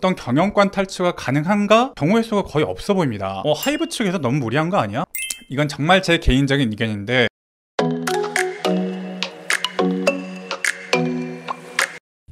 어떤 경영권 탈취가 가능한가? 경우의 수가 거의 없어 보입니다. 하이브 측에서 너무 무리한 거 아니야? 이건 정말 제 개인적인 의견인데,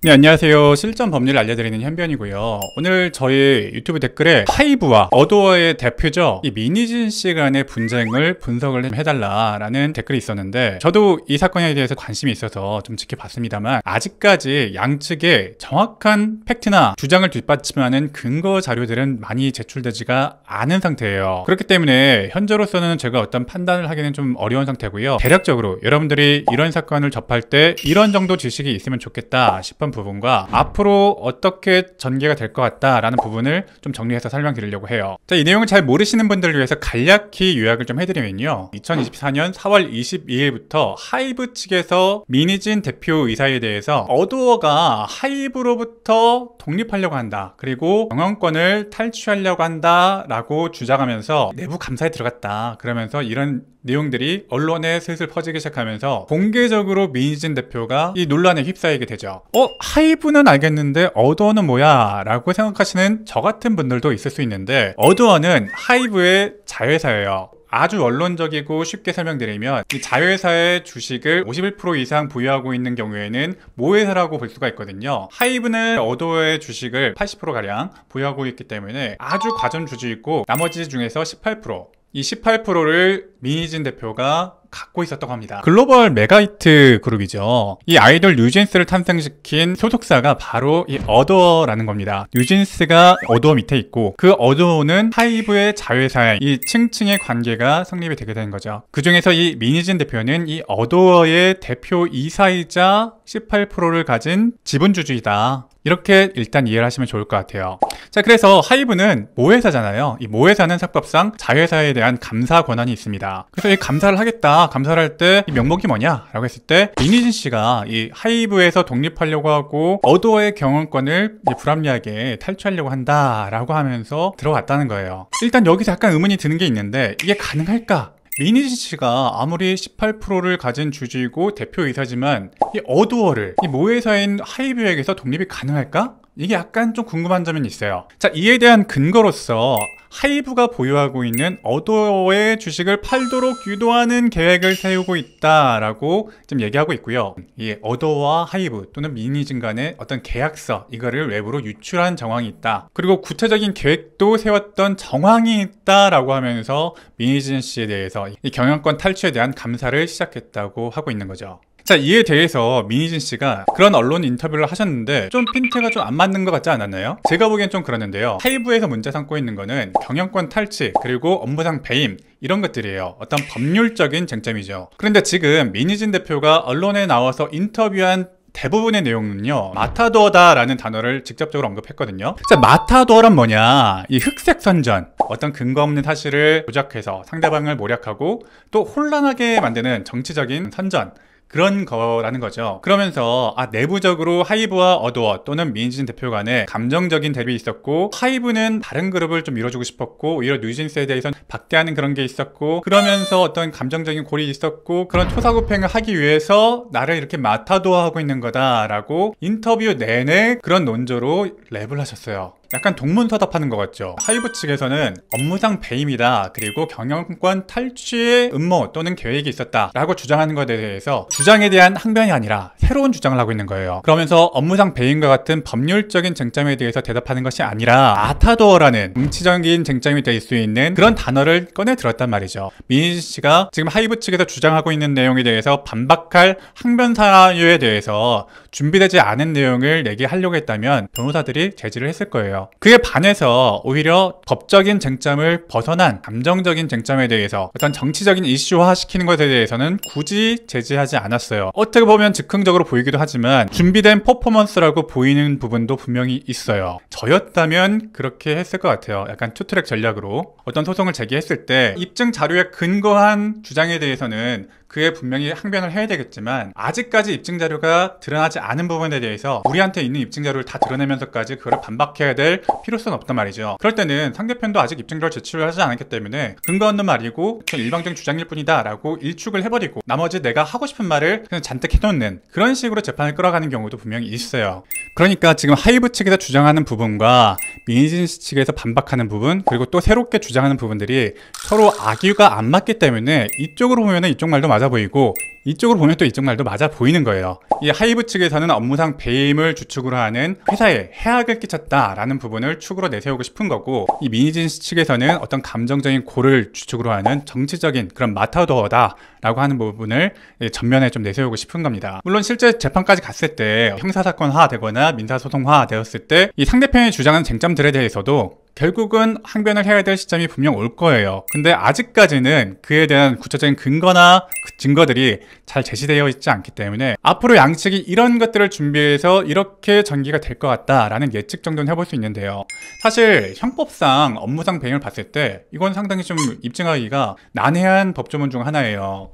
네, 안녕하세요. 실전 법리를 알려드리는 현변이고요. 오늘 저희 유튜브 댓글에 하이브와 어도어의 대표죠, 이 미니진 씨 간의 분쟁을 분석을 해달라라는 댓글이 있었는데, 저도 이 사건에 대해서 관심이 있어서 좀 지켜봤습니다만 아직까지 양측의 정확한 팩트나 주장을 뒷받침하는 근거 자료들은 많이 제출되지가 않은 상태예요. 그렇기 때문에 현재로서는 제가 어떤 판단을 하기는 좀 어려운 상태고요. 대략적으로 여러분들이 이런 사건을 접할 때 이런 정도 지식이 있으면 좋겠다 싶은 부분과 앞으로 어떻게 전개가 될 것 같다라는 부분을 좀 정리해서 설명드리려고 해요. 자, 이 내용을 잘 모르시는 분들을 위해서 간략히 요약을 좀 해드리면요, 2024년 4월 22일부터 하이브 측에서 미니진 대표이사에 대해서 어도어가 하이브로부터 독립하려고 한다, 그리고 경영권을 탈취하려고 한다 라고 주장하면서 내부 감사에 들어갔다, 그러면서 이런 내용들이 언론에 슬슬 퍼지기 시작하면서 공개적으로 미니진 대표가 이 논란에 휩싸이게 되죠. 하이브는 알겠는데 어도어는 뭐야? 라고 생각하시는 저 같은 분들도 있을 수 있는데, 어도어는 하이브의 자회사예요. 아주 원론적이고 쉽게 설명드리면, 이 자회사의 주식을 51% 이상 보유하고 있는 경우에는 모회사라고 볼 수가 있거든요. 하이브는 어도어의 주식을 80%가량 보유하고 있기 때문에 아주 과점주주이고, 나머지 중에서 18%, 이 18%를 미니진 대표가 갖고 있었다고 합니다. 글로벌 메가히트 그룹이죠. 이 아이돌 뉴진스를 탄생시킨 소속사가 바로 이 어도어라는 겁니다. 뉴진스가 어도어 밑에 있고, 그 어도어는 하이브의 자회사인 이 층층의 관계가 성립이 되게 된 거죠. 그 중에서 이 미니진 대표는 이 어도어의 대표이사이자 18%를 가진 지분주주이다, 이렇게 일단 이해를 하시면 좋을 것 같아요. 자, 그래서 하이브는 모회사잖아요. 이 모회사는 사법상 자회사에 대한 감사 권한이 있습니다. 그래서 이 감사를 하겠다, 감사를 할 때 이 명목이 뭐냐 라고 했을 때, 미니진 씨가 이 하이브에서 독립하려고 하고 어도어의 경영권을 불합리하게 탈취하려고 한다 라고 하면서 들어갔다는 거예요. 일단 여기서 약간 의문이 드는 게 있는데, 이게 가능할까? 미니진 씨가 아무리 18%를 가진 주주이고 대표이사지만 이 어도어를 이 모회사인 하이브에게서 독립이 가능할까? 이게 약간 좀 궁금한 점은 있어요. 자, 이에 대한 근거로서 하이브가 보유하고 있는 어도어의 주식을 팔도록 유도하는 계획을 세우고 있다라고 좀 얘기하고 있고요. 이 어도어와 하이브 또는 미니진 간의 어떤 계약서, 이거를 외부로 유출한 정황이 있다, 그리고 구체적인 계획도 세웠던 정황이 있다라고 하면서 미니진 씨에 대해서 이 경영권 탈취에 대한 감사를 시작했다고 하고 있는 거죠. 자, 이에 대해서 미니진 씨가 그런 언론 인터뷰를 하셨는데 좀 핀트가 좀 안 맞는 것 같지 않았나요? 제가 보기엔 좀 그러는데요. 하이브에서 문제 삼고 있는 거는 경영권 탈취, 그리고 업무상 배임, 이런 것들이에요. 어떤 법률적인 쟁점이죠. 그런데 지금 미니진 대표가 언론에 나와서 인터뷰한 대부분의 내용은요, 마타도어다라는 단어를 직접적으로 언급했거든요. 자, 마타도어란 뭐냐? 이 흑색 선전, 어떤 근거 없는 사실을 조작해서 상대방을 모략하고 또 혼란하게 만드는 정치적인 선전, 그런 거라는 거죠. 그러면서 내부적으로 하이브와 어도어 또는 미니진 대표 간에 감정적인 대립이 있었고, 하이브는 다른 그룹을 좀 밀어주고 싶었고, 오히려 뉴진스에 대해서는 박대하는 그런 게 있었고, 그러면서 어떤 감정적인 골이 있었고, 그런 토사구팽을 하기 위해서 나를 이렇게 마타도어하고 있는 거다라고 인터뷰 내내 그런 논조로 랩을 하셨어요. 약간 동문서답하는 것 같죠. 하이브 측에서는 업무상 배임이다, 그리고 경영권 탈취의 음모 또는 계획이 있었다 라고 주장하는 것에 대해서 주장에 대한 항변이 아니라 새로운 주장을 하고 있는 거예요. 그러면서 업무상 배임과 같은 법률적인 쟁점에 대해서 대답하는 것이 아니라 마타도어라는 정치적인 쟁점이 될 수 있는 그런 단어를 꺼내 들었단 말이죠. 미니진 씨가 지금 하이브 측에서 주장하고 있는 내용에 대해서 반박할 항변 사유에 대해서 준비되지 않은 내용을 내게 하려고 했다면 변호사들이 제지를 했을 거예요. 그에 반해서 오히려 법적인 쟁점을 벗어난 감정적인 쟁점에 대해서 어떤 정치적인 이슈화 시키는 것에 대해서는 굳이 제지하지 않았어요. 어떻게 보면 즉흥적으로 보이기도 하지만 준비된 퍼포먼스라고 보이는 부분도 분명히 있어요. 저였다면 그렇게 했을 것 같아요. 약간 투트랙 전략으로 어떤 소송을 제기했을 때 입증 자료에 근거한 주장에 대해서는 그에 분명히 항변을 해야 되겠지만 아직까지 입증 자료가 드러나지 않은 부분에 대해서 우리한테 있는 입증 자료를 다 드러내면서까지 그걸 반박해야 될 필요성은 없단 말이죠. 그럴 때는 상대편도 아직 입증 자료를 제출을 하지 않았기 때문에 근거 없는 말이고 그냥 일방적인 주장일 뿐이다 라고 일축을 해버리고 나머지 내가 하고 싶은 말을 그냥 잔뜩 해놓는 그런 식으로 재판을 끌어가는 경우도 분명히 있어요. 그러니까 지금 하이브 측에서 주장하는 부분과 민희진 씨 측에서 반박하는 부분, 그리고 또 새롭게 주장하는 부분들이 서로 악유가 안 맞기 때문에 이쪽으로 보면 이쪽 말도 맞아 보이고 이쪽으로 보면 또 이쪽 말도 맞아 보이는 거예요. 이 하이브 측에서는 업무상 배임을 주축으로 하는 회사에 해악을 끼쳤다라는 부분을 축으로 내세우고 싶은 거고, 이 민희진 씨 측에서는 어떤 감정적인 고를 주축으로 하는 정치적인 그런 마타도어다라고 하는 부분을 전면에 좀 내세우고 싶은 겁니다. 물론 실제 재판까지 갔을 때 형사사건화 되거나 민사소송화 되었을 때 이 상대편이 주장하는 쟁점들에 대해서도 결국은 항변을 해야 될 시점이 분명 올 거예요. 근데 아직까지는 그에 대한 구체적인 근거나 증거들이 잘 제시되어 있지 않기 때문에 앞으로 양측이 이런 것들을 준비해서 이렇게 전개가 될 것 같다라는 예측 정도는 해볼 수 있는데요. 사실 형법상 업무상 배임을 봤을 때 이건 상당히 좀 입증하기가 난해한 법조문 중 하나예요.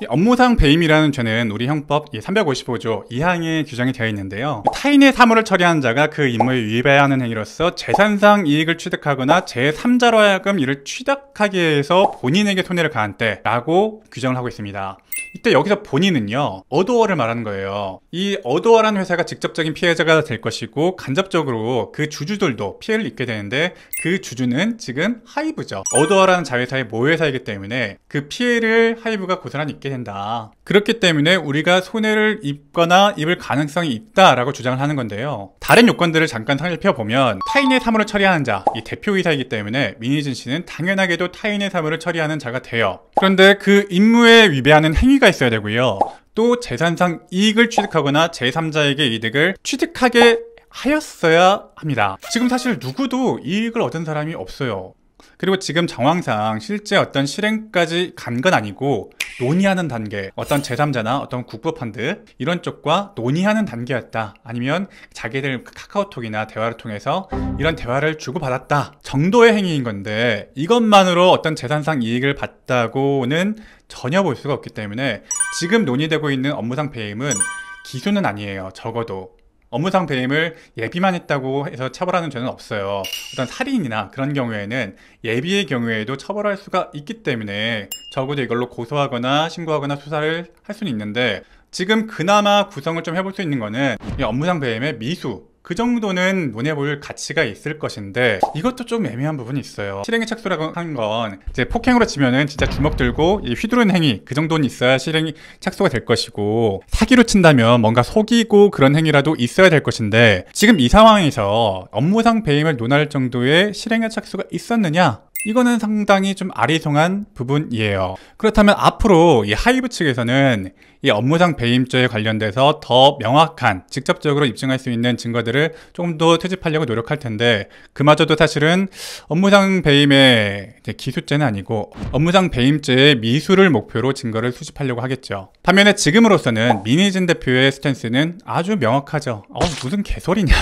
업무상 배임이라는 죄는 우리 형법 355조 2항에 규정이 되어 있는데요. 타인의 사물을 처리하는 자가 그 임무에 위배하는 행위로서 재산상 이익을 취득하거나 제3자로 하여금 이를 취득하게 해서 본인에게 손해를 가한 때라고 규정을 하고 있습니다. 이때 여기서 본인은요, 어도어를 말하는 거예요. 이 어도어라는 회사가 직접적인 피해자가 될 것이고 간접적으로 그 주주들도 피해를 입게 되는데 그 주주는 지금 하이브죠. 어도어라는 자회사의 모회사이기 때문에 그 피해를 하이브가 고스란히 입게 된다. 그렇기 때문에 우리가 손해를 입거나 입을 가능성이 있다라고 주장을 하는 건데요. 다른 요건들을 잠깐 살펴보면 타인의 사물을 처리하는 자, 이 대표이사이기 때문에 민희진 씨는 당연하게도 타인의 사물을 처리하는 자가 돼요. 그런데 그 임무에 위배하는 행위가 있어야 되고요. 또 재산상 이익을 취득하거나 제3자에게 이득을 취득하게 하였어야 합니다. 지금 사실 누구도 이익을 얻은 사람이 없어요. 그리고 지금 정황상 실제 어떤 실행까지 간 건 아니고 논의하는 단계, 어떤 제3자나 어떤 국부펀드 이런 쪽과 논의하는 단계였다, 아니면 자기들 카카오톡이나 대화를 통해서 이런 대화를 주고받았다 정도의 행위인 건데, 이것만으로 어떤 재산상 이익을 봤다고는 전혀 볼 수가 없기 때문에 지금 논의되고 있는 업무상 배임은 기소는 아니에요. 적어도 업무상 배임을 예비만 했다고 해서 처벌하는 죄는 없어요. 어떤 살인이나 그런 경우에는 예비의 경우에도 처벌할 수가 있기 때문에 적어도 이걸로 고소하거나 신고하거나 수사를 할 수는 있는데, 지금 그나마 구성을 좀 해볼 수 있는 거는 이 업무상 배임의 미수, 그 정도는 논해볼 가치가 있을 것인데 이것도 좀 애매한 부분이 있어요. 실행의 착수라고 하는 건 이제 폭행으로 치면은 진짜 주먹 들고 휘두르는 행위, 그 정도는 있어야 실행이 착수가 될 것이고, 사기로 친다면 뭔가 속이고 그런 행위라도 있어야 될 것인데, 지금 이 상황에서 업무상 배임을 논할 정도의 실행의 착수가 있었느냐? 이거는 상당히 좀 아리송한 부분이에요. 그렇다면 앞으로 이 하이브 측에서는 이 업무상 배임죄에 관련돼서 더 명확한, 직접적으로 입증할 수 있는 증거들을 조금 더 퇴집하려고 노력할 텐데, 그마저도 사실은 업무상 배임의 기수죄는 아니고 업무상 배임죄의 미수를 목표로 증거를 수집하려고 하겠죠. 반면에 지금으로서는 민희진 대표의 스탠스는 아주 명확하죠. 무슨 개소리냐,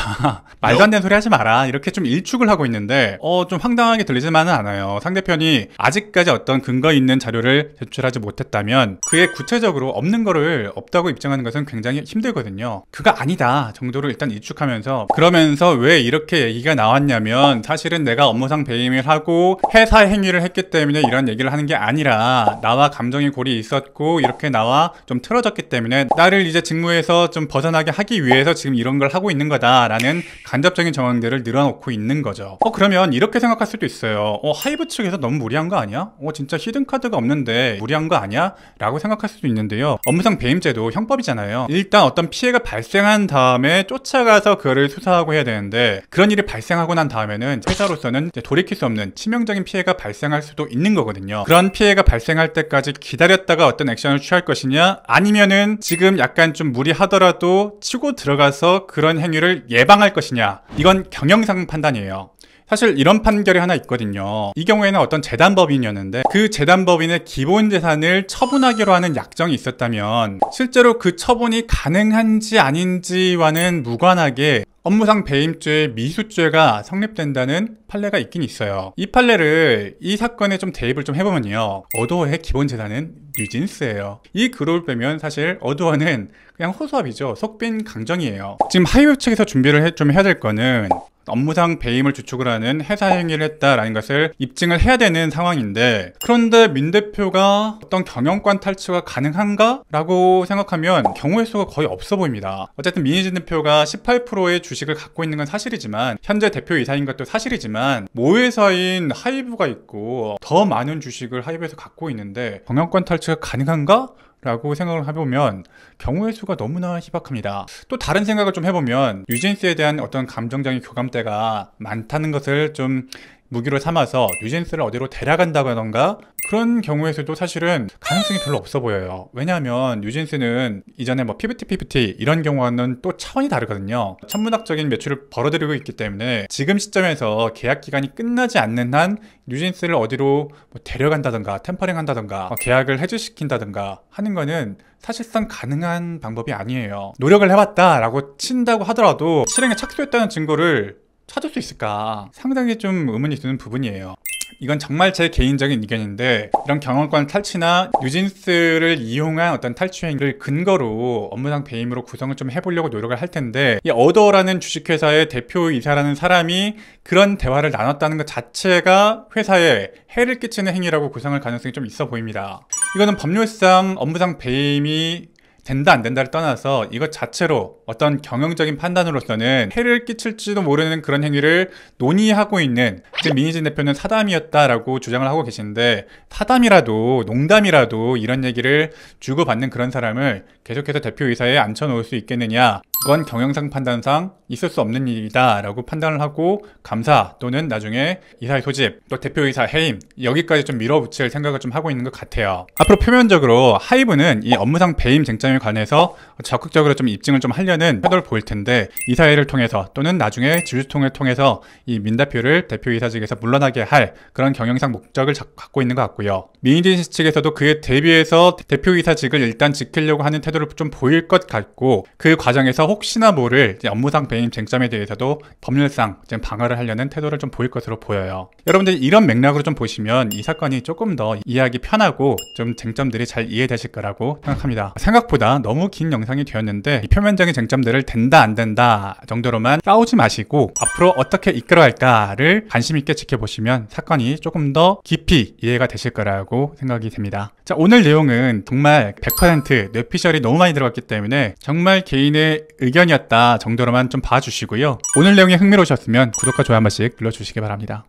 말도 안 되는 소리 하지 마라, 이렇게 좀 일축을 하고 있는데 좀 황당하게 들리지만은 않아요. 상대편이 아직까지 어떤 근거 있는 자료를 제출하지 못했다면 그에 구체적으로 없는 거를 없다고 입증하는 것은 굉장히 힘들거든요. 그가 아니다 정도로 일단 일축하면서, 그러면서 왜 이렇게 얘기가 나왔냐면, 사실은 내가 업무상 배임을 하고 회사 행위를 했기 때문에 이런 얘기를 하는 게 아니라 나와 감정의 골이 있었고 이렇게 나와 좀 틀어졌기 때문에 나를 이제 직무에서 좀 벗어나게 하기 위해서 지금 이런 걸 하고 있는 거다라는 간접적인 정황들을 늘어놓고 있는 거죠. 그러면 이렇게 생각할 수도 있어요. 하이브 측에서 너무 무리한 거 아니야? 진짜 히든카드가 없는데 무리한 거 아니야? 라고 생각할 수도 있는데요. 업무상 배임죄도 형법이잖아요. 일단 어떤 피해가 발생한 다음에 쫓아가서 그거를 수사하고 해야 되는데, 그런 일이 발생하고 난 다음에는 회사로서는 돌이킬 수 없는 치명적인 피해가 발생할 수도 있는 거거든요. 그런 피해가 발생할 때까지 기다렸다가 어떤 액션을 취할 것이냐, 아니면은 지금 약간 좀 무리하더라도 치고 들어가서 그런 행위를 예방할 것이냐, 이건 경영상 판단이에요. 사실 이런 판결이 하나 있거든요. 이 경우에는 어떤 재단법인이었는데 그 재단법인의 기본 재산을 처분하기로 하는 약정이 있었다면 실제로 그 처분이 가능한지 아닌지와는 무관하게 업무상 배임죄 미수죄가 성립된다는 판례가 있긴 있어요. 이 판례를 이 사건에 좀 대입을 좀 해보면요, 어도어의 기본 재산은 뉴진스예요. 이 그룹을 빼면 사실 어도어는 그냥 호소합이죠. 속빈 강정이에요. 지금 하이브 측에서 준비를 좀 해야 될 거는 업무상 배임을 주축을 하는 회사 행위를 했다라는 것을 입증을 해야 되는 상황인데, 그런데 민 대표가 어떤 경영권 탈취가 가능한가? 라고 생각하면 경우의 수가 거의 없어 보입니다. 어쨌든 민희진 대표가 18%의 주식을 갖고 있는 건 사실이지만, 현재 대표이사인 것도 사실이지만, 모회사인 하이브가 있고 더 많은 주식을 하이브에서 갖고 있는데 경영권 탈취가 가능한가? 라고 생각을 해보면 경우의 수가 너무나 희박합니다. 또 다른 생각을 좀 해보면 뉴진스에 대한 어떤 감정적인 교감대가 많다는 것을 좀 무기로 삼아서 뉴진스를 어디로 데려간다던가 그런 경우에서도 사실은 가능성이 별로 없어 보여요. 왜냐하면 뉴진스는 이전에 뭐 피프티 이런 경우와는 또 차원이 다르거든요. 천문학적인 매출을 벌어들이고 있기 때문에 지금 시점에서 계약 기간이 끝나지 않는 한 뉴진스를 어디로 뭐 데려간다던가 템퍼링 한다던가 계약을 해지시킨다던가 하는 거는 사실상 가능한 방법이 아니에요. 노력을 해봤다라고 친다고 하더라도 실행에 착수했다는 증거를 찾을 수 있을까? 상당히 좀 의문이 드는 부분이에요. 이건 정말 제 개인적인 의견인데, 이런 경영권 탈취나 뉴진스를 이용한 어떤 탈취 행위를 근거로 업무상 배임으로 구성을 좀 해보려고 노력을 할 텐데, 이 어더라는 주식회사의 대표이사라는 사람이 그런 대화를 나눴다는 것 자체가 회사에 해를 끼치는 행위라고 구성할 가능성이 좀 있어 보입니다. 이거는 법률상 업무상 배임이 된다 안 된다를 떠나서 이것 자체로 어떤 경영적인 판단으로서는 해를 끼칠지도 모르는 그런 행위를 논의하고 있는, 지금 민희진 대표는 사담이었다라고 주장을 하고 계신데, 사담이라도 농담이라도 이런 얘기를 주고받는 그런 사람을 계속해서 대표이사에 앉혀놓을 수 있겠느냐, 그건 경영상 판단상 있을 수 없는 일이다 라고 판단을 하고 감사 또는 나중에 이사의 소집, 또 대표이사 해임, 여기까지 좀 밀어붙일 생각을 좀 하고 있는 것 같아요. 앞으로 표면적으로 하이브는 이 업무상 배임 쟁점에 관해서 적극적으로 좀 입증을 좀 하려는 태도를 보일 텐데, 이사회를 통해서 또는 나중에 주주통을 통해서 이 민 대표를 대표이사직에서 물러나게 할 그런 경영상 목적을 갖고 있는 것 같고요. 민희진 측에서도 그에 대비해서 대표이사직을 일단 지키려고 하는 태도를 좀 보일 것 같고, 그 과정에서 혹시나 모를 업무상 배임 쟁점에 대해서도 법률상 방어를 하려는 태도를 좀 보일 것으로 보여요. 여러분들 이런 맥락으로 좀 보시면 이 사건이 조금 더 이해하기 편하고 좀 쟁점들이 잘 이해되실 거라고 생각합니다. 생각보다 너무 긴 영상이 되었는데, 이 표면적인 쟁점들을 된다 안 된다 정도로만 싸우지 마시고 앞으로 어떻게 이끌어갈까를 관심 있게 지켜보시면 사건이 조금 더 깊이 이해가 되실 거라고 생각이 됩니다. 자, 오늘 내용은 정말 100% 뇌피셜이 너무 많이 들어갔기 때문에 정말 개인의 의견이었다 정도로만 좀 봐주시고요. 오늘 내용이 흥미로우셨으면 구독과 좋아요 한 번씩 눌러주시기 바랍니다.